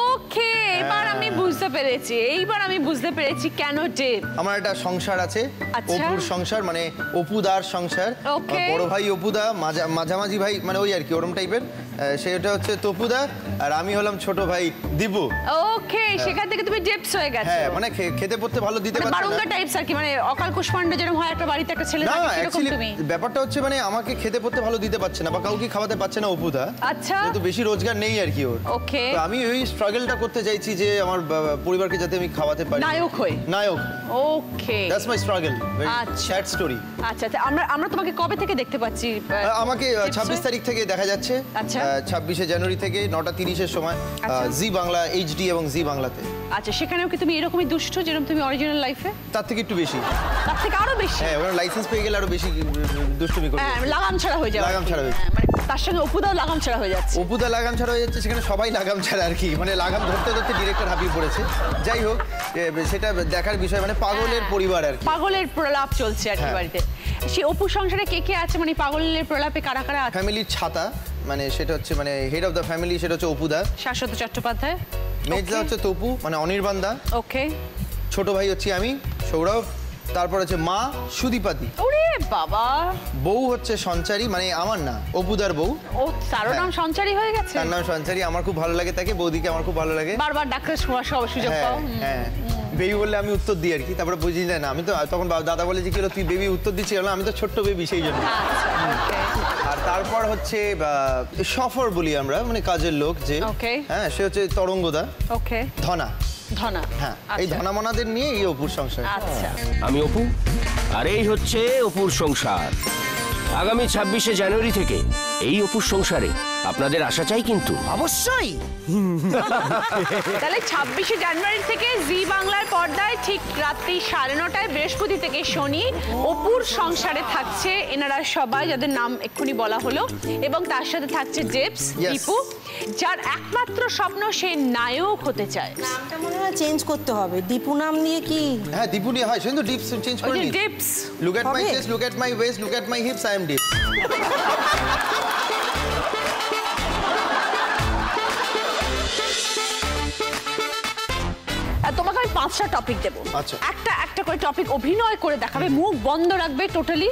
ওকে, এবার আমি বুঝতে পেরেছি, এইবার আমি বুঝতে পেরেছি কেন ডিপ।
আমার একটা সংসার আছে,
আচ্ছা।
অপুর সংসার মানে অপুদার সংসার।
Okay.
বড় ভাই অপুদা, মাঝামাঝি ভাই মানে ওই আর কি ওরম টাইপের, সেটা হচ্ছে তপুদা আর আমি হলাম ছোট ভাই দীপু।
ওকে, সেখান থেকে তুমি ডিপস হয়ে গেছো।
হ্যাঁ, মানে খেতে পড়তে ভালো দিতে পারছে না।
বারুঙ্গা টাইপস আর কি, মানে অকাল কুষ্মান্ড যেরকম হয় একটা বাড়িতে একটা ছেলে থাকে সেরকম তুমি।
ব্যাপারটা হচ্ছে মানে আমাকে খেতে পড়তে ভালো দিতে পারছে না বা কাউকে খাওয়াতে পারছে না অপুদা।
আচ্ছা,
তো বেশি রোজগার নেই আর কি ওর।
ওকে,
তো আমি ওই স্ট্রাগলটা করতে চাইছি যে আমার পরিবারকে যাতে আমি খাওয়াতে পারি।
নায়ক হই।
নায়ক।
ওকে,
দ্যাটস মাই স্ট্রাগল।
আচ্ছা,
স্যাড স্টোরি।
আচ্ছা, আমরা তোমাকে কবে থেকে দেখতে পাচ্ছি?
আমাকে 26 তারিখ থেকে দেখা যাচ্ছে।
আচ্ছা,
26শে জানুয়ারি থেকে 9:30-এর সময় জি বাংলা এইচডি এবং জি বাংলাতে।
আচ্ছা, সেখানেও কি তুমি এরকমই দুষ্ট যেরকম তুমি অরিজিনাল লাইফে?
তার থেকে একটু বেশি।
তার থেকে আরো বেশি?
হ্যাঁ, ওরা লাইসেন্স পেয়ে গেলে আরো বেশি দুষ্টুমি করবে।
হ্যাঁ, লাগাম ছাড়া হয়ে যাবে।
লাগাম ছাড়া হয়ে
যাবে, মানে তার সঙ্গে অপুদাও লাগাম ছাড়া হয়ে যাচ্ছে।
অপুদা লাগাম ছাড়া হয়ে যাচ্ছে, সেখানে সবাই লাগাম ছাড়া আর কি, মানে লাগাম ধরতে ধরতে ডিরেক্টর হাঁপিয়ে পড়েছে। যাই হোক, সেটা দেখার বিষয়, মানে পাগলের পরিবার আর কি।
পাগলের প্রলাপ চলছে আর কি বাড়িতে। সেই অপু সংসারে কে কে আছে, মানে পাগলের প্রলাপে কারা কারা আছে?
ফ্যামিলির ছাতা, মানে সেটা হচ্ছে মানে হেড অফ দ্য ফ্যামিলি, সেটা হচ্ছে অপুদা।
শাশ্বত চট্টোপাধ্যায়।
মেজদা হচ্ছে তপু, মানে অনির্বাণদা।
ওকে।
ছোট ভাই হচ্ছে আমি, সৌরভ। তারপর হচ্ছে মা সুদীপাতি।
ওরে বাবা।
বউ হচ্ছে সঞ্চারী, মানে আমার না, অপুদার বউ।
ও, তার নাম সঞ্চারী হয়ে গেছে?
তার নাম সঞ্চারী। আমার খুব ভালো লাগে তাকে, বৌদিকে আমার খুব ভালো লাগে।
বারবার ডাক্তার সুযোগ পাও।
হ্যাঁ, বেবি বললে আমি উত্তর দিই আর কি, তারপরে বুঝি যায় না। আমি তো তখন দাদা বলে যে কি হলো তুই বেবি উত্তর দিচ্ছি, আমি তো ছোট্ট বেবি, সেই জন্য। আর তারপর হচ্ছে সফর বলি আমরা, মানে কাজের লোক যে। হ্যাঁ, সে হচ্ছে তরঙ্গদা।
ওকে।
ধনা।
ধনা।
হ্যাঁ, এই ধনামনাদের নিয়ে এই অপুর সংসার।
আচ্ছা,
আমি অপু আর এই হচ্ছে অপুর সংসার। আগামী 26শে জানুয়ারি থেকে এই অপুর সংসারে আপনাদের আসা চাই কিন্তু।
অবশ্যই।
তাহলে 26শে জানুয়ারি থেকে জি বাংলার পর্দায় ঠিক রাত্রি 9:30টায় বৃহস্পতি থেকে শনি অপুর সংসারে থাকছে এনারা সবাই, যাদের নাম এক্ষুনি বলা হলো, এবং তার সাথে থাকছে জেপস, দীপু, যার একমাত্র স্বপ্ন সে নায়ক হতে চায়।
নামটা মনে হয় চেঞ্জ করতে হবে, দীপু নাম নিয়ে কি?
হ্যাঁ, দীপু নিয়ে হয়, কিন্তু ডিপস চেঞ্জ করে নি।
Dips.
Look at my chest, look at my waist, look at my hips, I am Dips.
তোমাকে আমি 5টা টপিক দেবো।
আচ্ছা।
একটা করে টপিক অভিনয় করে দেখাবে, মুখ বন্ধ রাখবে টোটালি।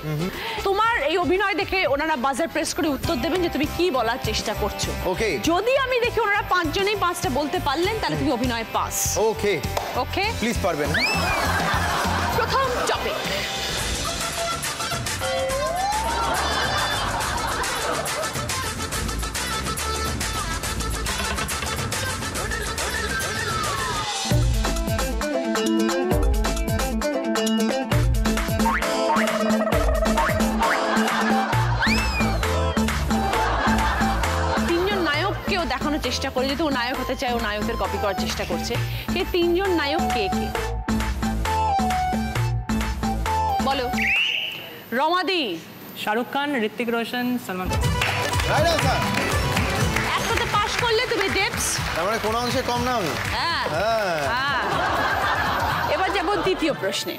তোমার এই অভিনয় দেখে ওনারা বাজার প্রেস করে উত্তর দেবেন যে তুমি কি বলার চেষ্টা করছো।
ওকে।
যদি আমি দেখি ওনারা 5 জনেই 5টা বলতে পারলেন, তাহলে তুমি অভিনয় পাস।
ওকে।
ওকে,
প্লিজ পারবেন।
প্রথম টপিক। চেষ্টা করে, যেহেতু ও নায়ক হতে চায়, ও নায়কদের কপি করার চেষ্টা করছে। এই 3 জন নায়ক কে কে বলো? রমাদি।
শাহরুখ খান, ঋত্বিক রোশন, সলমান খান।
Right answer.
একটাতে পাস করলে তুমি ডিপস।
তার মানে কোন অংশে কম না আমি?
হ্যাঁ।
হ্যাঁ।
এবার যাব দ্বিতীয় প্রশ্নে।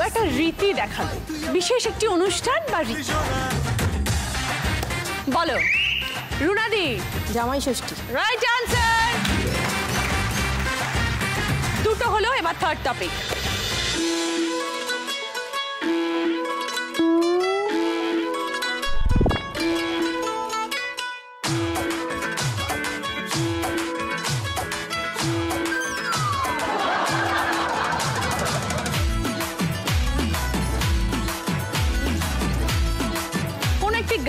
একটা রীতি দেখালো, বিশেষ একটি অনুষ্ঠান বা রীতি। বলো রুনাদি।
জামাই ষষ্ঠী।
Right answer. দুটো হলো, এবার থার্ড টপিক।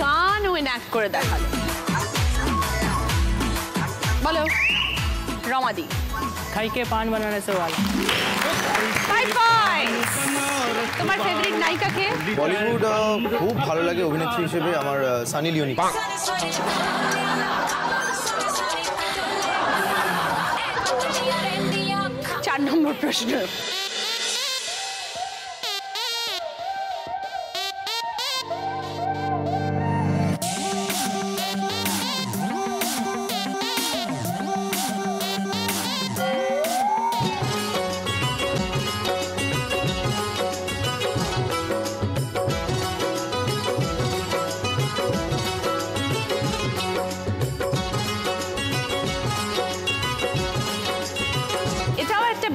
গান ও এনঅ্যাক্ট করে দেখালো। বলো রমাদি।
খাইকে পান বানানে সে ওয়ালা।
5 পয়েন্টস। তোমার ফেভারিট নায়িকা কে?
বলিউড খুব ভালো লাগে অভিনেত্রী হিসেবে আমার সানি লিওনি।
নম্বর প্রশ্ন।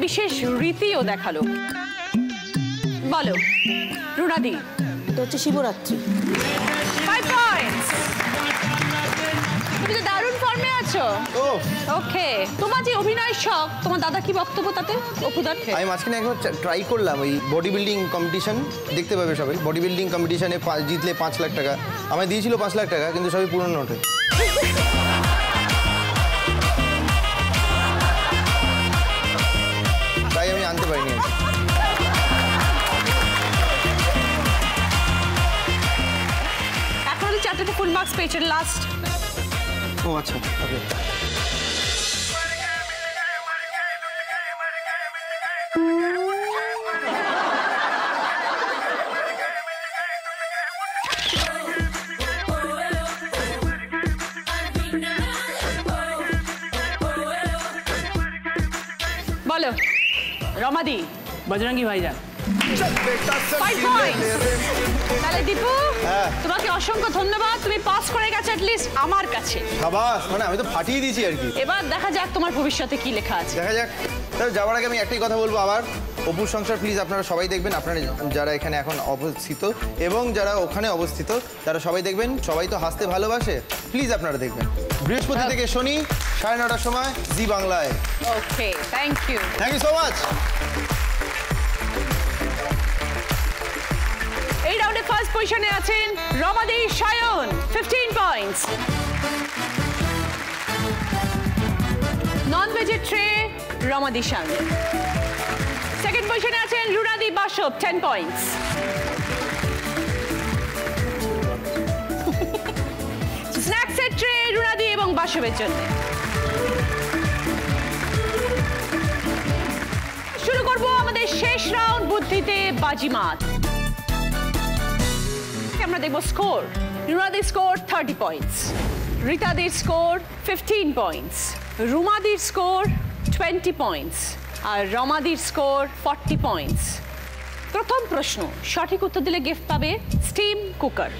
বিশেষ রীতিও দেখালো। বলো রুনাদি।
এটা হচ্ছে শিবরাত্রি।
5 পয়েন্টস। তুমি তো দারুণ ফর্মে আছো। ওকে, তোমার যে অভিনয় শখ, তোমার দাদা কি বক্তব্য তাতে অপুদার্থে?
আমি মাঝখানে একবার ট্রাই করলাম ওই বডি বিল্ডিং কম্পিটিশন, দেখতে পাবে সবাই। বডি বিল্ডিং কম্পিটিশনে জিতলে 5 লাখ টাকা আমায় দিয়েছিল, 5 লাখ টাকা, কিন্তু সবই পুরনো নোটে। তাই আমি আনতে পারিনি।
এখন 4টা ফুল মার্কস পেয়েছেন লাস্ট।
ও আচ্ছা, ওকে।
বলো রমাদি।
বজরঙ্গি ভাইজান।
5 পয়েন্টস। তাহলে দীপু, তোমাকে অসংখ্য ধন্যবাদ, তুমি পাস করে গেছো অ্যাটলিস্ট আমার কাছে।
শাবাশ, মানে আমি তো ফাটিয়ে দিয়েছি আর কি।
এবার দেখা যাক তোমার ভবিষ্যতে কি লেখা আছে।
দেখা যাক। তবে যাওয়ার আগে আমি একটাই কথা বলবো আবার, অপুর সংসার প্লিজ আপনারা সবাই দেখবেন, আপনারা যারা এখানে এখন অবস্থিত এবং যারা ওখানে অবস্থিত তারা সবাই দেখবেন। সবাই তো হাসতে ভালোবাসে, প্লিজ আপনারা দেখবেন। বৃহস্পতি থেকে শনি 9:30টার সময় জি বাংলায়।
Okay, thank you.
Thank you so much.
এই রাউন্ডে ফার্স্ট পজিশনে আছেন রমাদি সায়ন, 15 পয়েন্টস। নন ভেজের ট্রে রমাদি সায়ন। সেকেন্ড পজিশনে আছেন রুনাদি বাসব, 10 পয়েন্টস। স্ন্যাক্সের ট্রে রুনাদি এবং বাসবের জন্য। শুরু করব আমাদের শেষ রাউন্ড, বুদ্ধিতে বাজিমাত। আমরা দেখব স্কোর। রুনাদির স্কোর 30 পয়েন্টস, রিতাদির স্কোর 15 পয়েন্টস, রুমাদির স্কোর 20 পয়েন্টস আর রমাদির স্কোর 40 পয়েন্টস। প্রথম প্রশ্ন, সঠিক উত্তর দিলে গিফট পাবে স্টিম কুকার।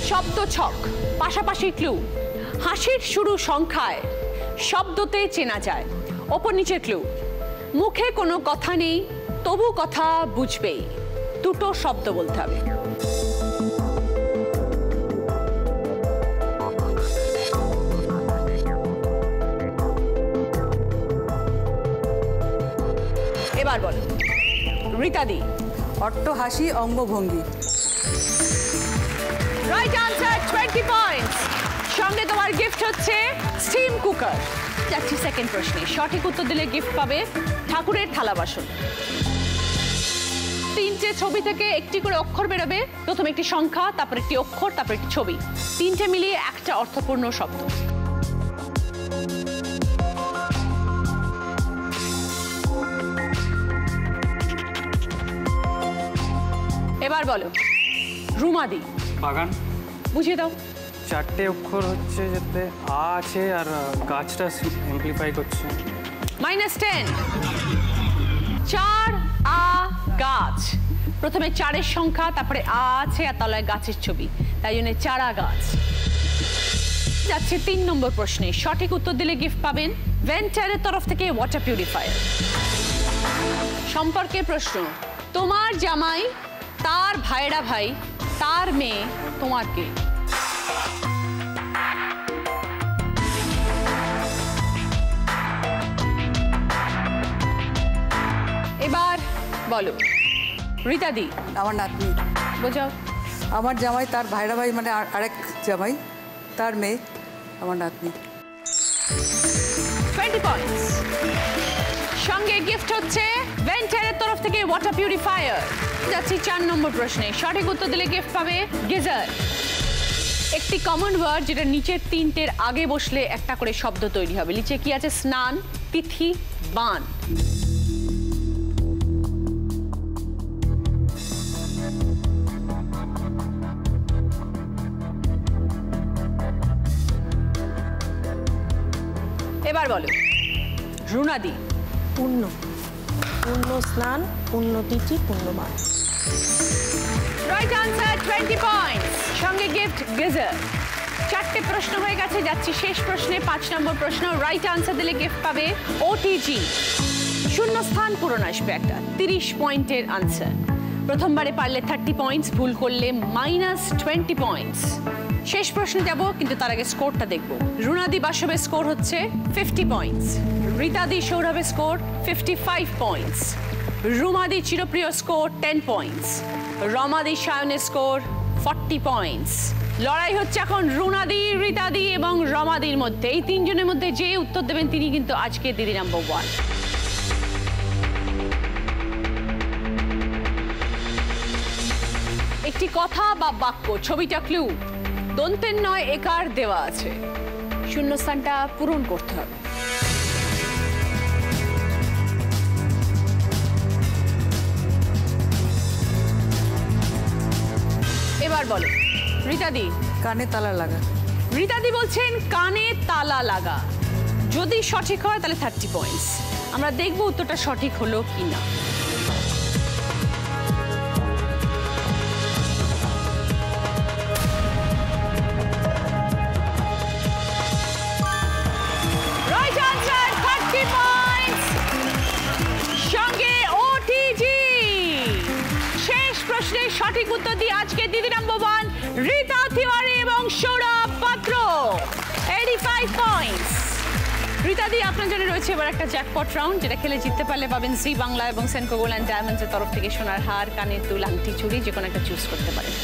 শব্দ ছক, পাশাপাশি ক্লু, হাসির শুরু সংখ্যায়, শব্দতে চেনা যায়, ওপর নিচের ক্লু, মুখে কোনো কথা নেই তবু কথা বুঝবেই, দুটো শব্দ বলতে হবে। এবার বল রিতাদি।
অট্টহাসি অঙ্গভঙ্গি।
Right answer, 20 points. সঙ্গে তোমার গিফট হচ্ছে স্টিম কুকার। যাচ্ছি সেকেন্ড প্রশ্নে, সঠিক উত্তর দিলে গিফট পাবে ঠাকুরের থালা বাসন। 3টে ছবি থেকে একটি করে অক্ষর বেরোবে, প্রথমে একটি সংখ্যা, তারপর একটি অক্ষর, তারপর একটি ছবি, 3টে মিলিয়ে একটা অর্থপূর্ণ শব্দ। এবার বলো রুমাদি।
বাগান।
বুঝিয়ে দাও।
4টে অক্ষর হচ্ছে, যাতে আ আছে আর গাছটা এমপ্লিফাই করছে।
-10। 4 আ গাছ, প্রথমে 4-এর সংখ্যা, তারপরে আ আছে আর তলায় গাছের ছবি, তাই জন্য চারা গাছ। যাচ্ছে 3 নম্বর প্রশ্নে, সঠিক উত্তর দিলে গিফট পাবেন ভেন্টারের তরফ থেকে ওয়াটার পিউরিফায়ার। সম্পর্কে প্রশ্ন, তোমার জামাই, তার ভাইরা ভাই, তার মেয়ে, তোমার কে? এবার বলো রিতাদি।
আমার নাতনি।
বোঝাও।
আমার জামাই, তার ভাইরা ভাই, মানে আরেক জামাই, তার মেয়ে, আমার নাতনি।
20 পয়েন্টস। সঙ্গে গিফট হচ্ছে ভেন্টারের তরফ থেকে ওয়াটার পিউরিফায়ার। যাচ্ছি 4 নম্বর প্রশ্নে, সঠিক উত্তর দিলে গিফট পাবে গিজার। একটি কমন ওয়ার্ড যেটা নিচের 3টের আগে বসলে একটা করে শব্দ তৈরি হবে। নিচে কি আছে? স্নান, তিথি, বান। এবার বলো রুনাদি।
পূর্ণ, পূর্ণ স্নান, পূর্ণ তিথি, পূর্ণমান।
রাইট আনসার, 20 পয়েন্টস, সঙ্গে গিফট গিজার। 4টে প্রশ্ন হয়ে গেছে, যাচ্ছি শেষ প্রশ্নে। 5 নম্বর প্রশ্ন, রাইট আনসার দিলে গিফট পাবে ওটিজি। শূন্যস্থান পূরণ আসবে একটা, 30 পয়েন্টের আনসার। প্রথমবারে পারলে 30 পয়েন্টস, ভুল করলে -20 পয়েন্টস। শেষ প্রশ্নে যাব, কিন্তু তার আগে স্কোরটা দেখব। রুনাদি বাসবের স্কোর হচ্ছে 50 পয়েন্টস, রীতাদি সৌরভের স্কোর 55 পয়েন্টস, রুমাদি চিরপ্রিয় স্কোর 10 পয়েন্টস, রমাদি সায়নের স্কোর 40 পয়েন্টস। লড়াই হচ্ছে এখন রুনাদি, রীতাদি এবং রমাদির মধ্যে। এই তিনজনের মধ্যে যে উত্তর দেবেন তিনি কিন্তু আজকে দিদি নাম্বার 1। একটি কথা বা বাক্য, ছবিটা ক্লু, দন্তের নয় একার দেওয়া আছে, শূন্যস্থানটা পূরণ করতে হবে। এবার বলো রীতাদি।
কানে তালা লাগা।
রীতাদি বলছেন কানে তালা লাগা। যদি সঠিক হয় তাহলে 30 পয়েন্টস। আমরা দেখব উত্তরটা সঠিক হলো কিনা। রাইট আনসার, 30 পয়েন্টস, সঙ্গে ওটিজি। শেষ প্রশ্নের সঠিক উত্তর দিয়ে আজকে দিদি নাম্বার 1 রীতা তিওয়ারি এবং সৌরভ পাত্র, 85 পয়েন্টস। রীতাদি, আপনার জন্য রয়েছে এবার একটা জ্যাকপট রাউন্ড, যেটা খেলে জিততে পারলে পাবেন জি বাংলা এবং সেনকো গোল্ড অ্যান্ড ডায়মন্ডসের তরফ থেকে সোনার হার, কানের দুল, আংটি, চুড়ি, যে কোনো একটা চুজ করতে পারেন।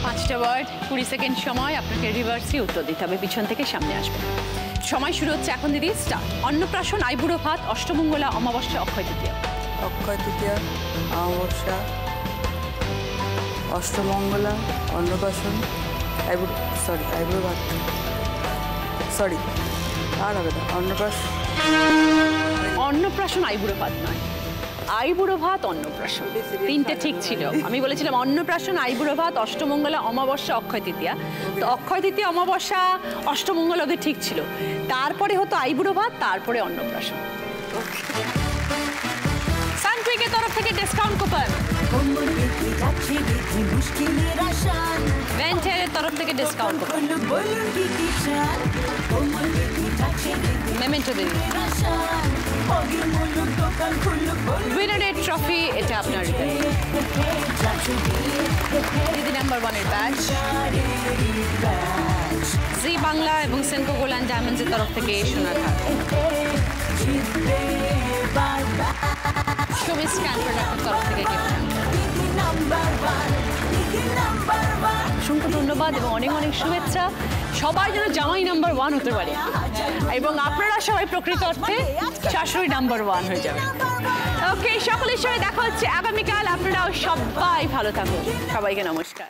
5টা ওয়ার্ড, 20 সেকেন্ড সময়, আপনাকে রিভার্সই উত্তর দিতে হবে, পিছন থেকে সামনে আসবে। সময় শুরু হচ্ছে এখন দিদি, স্টার্ট। অন্নপ্রাশন, আইবুড়ো ভাত, অষ্টমঙ্গলা, অমাবস্যা, অক্ষয় তৃতীয়া।
অক্ষয় তৃতীয়া, অমাবস্যা, অষ্টমঙ্গলা, অন্নপ্রাশন, আইবুড়ো ভাত, আর হবে না,
অন্নপ্রাশন আইবুড়ো ভাত নয়, আইবুড়ো ভাত অন্নপ্রাশন, 3টে ঠিক ছিল। আমি বলেছিলাম অন্নপ্রাশন, আইবুড়ো ভাত, অষ্টমঙ্গলা, অমাবস্যা, অক্ষয় তৃতীয়া। তো অক্ষয় তৃতীয়া, অমাবস্যা, অষ্টমঙ্গলা ওদের ঠিক ছিল, তারপরে হতো আইবুড়ো ভাত, তারপরে অন্নপ্রাশন। সানট্রিকের তরফ থেকে ডিসকাউন্ট কুপন, ভেন্টের তরফ থেকে ডিসকাউন্ট কুপন, মেমেন্টো দিদি, উইনারের ট্রফি, এটা আপনার দিদি নাম্বার 1-এর ব্যাচ, জি বাংলা এবং সেনকো গোল্ড অ্যান্ড ডায়মন্ডসের তরফ থেকে সোনার হার, শোবিজ ক্যান্টারের তরফ থেকে অসংখ্য ধন্যবাদ এবং অনেক অনেক শুভেচ্ছা। সবাই যেন জামাই নাম্বার 1 হতে পারে এবং আপনারা সবাই প্রকৃত অর্থে শাশুড়ি নাম্বার 1 হয়ে যাবে। ওকে, সকলের সঙ্গে দেখা হচ্ছে আগামীকাল। আপনারাও সবাই ভালো থাকুন। সবাইকে নমস্কার।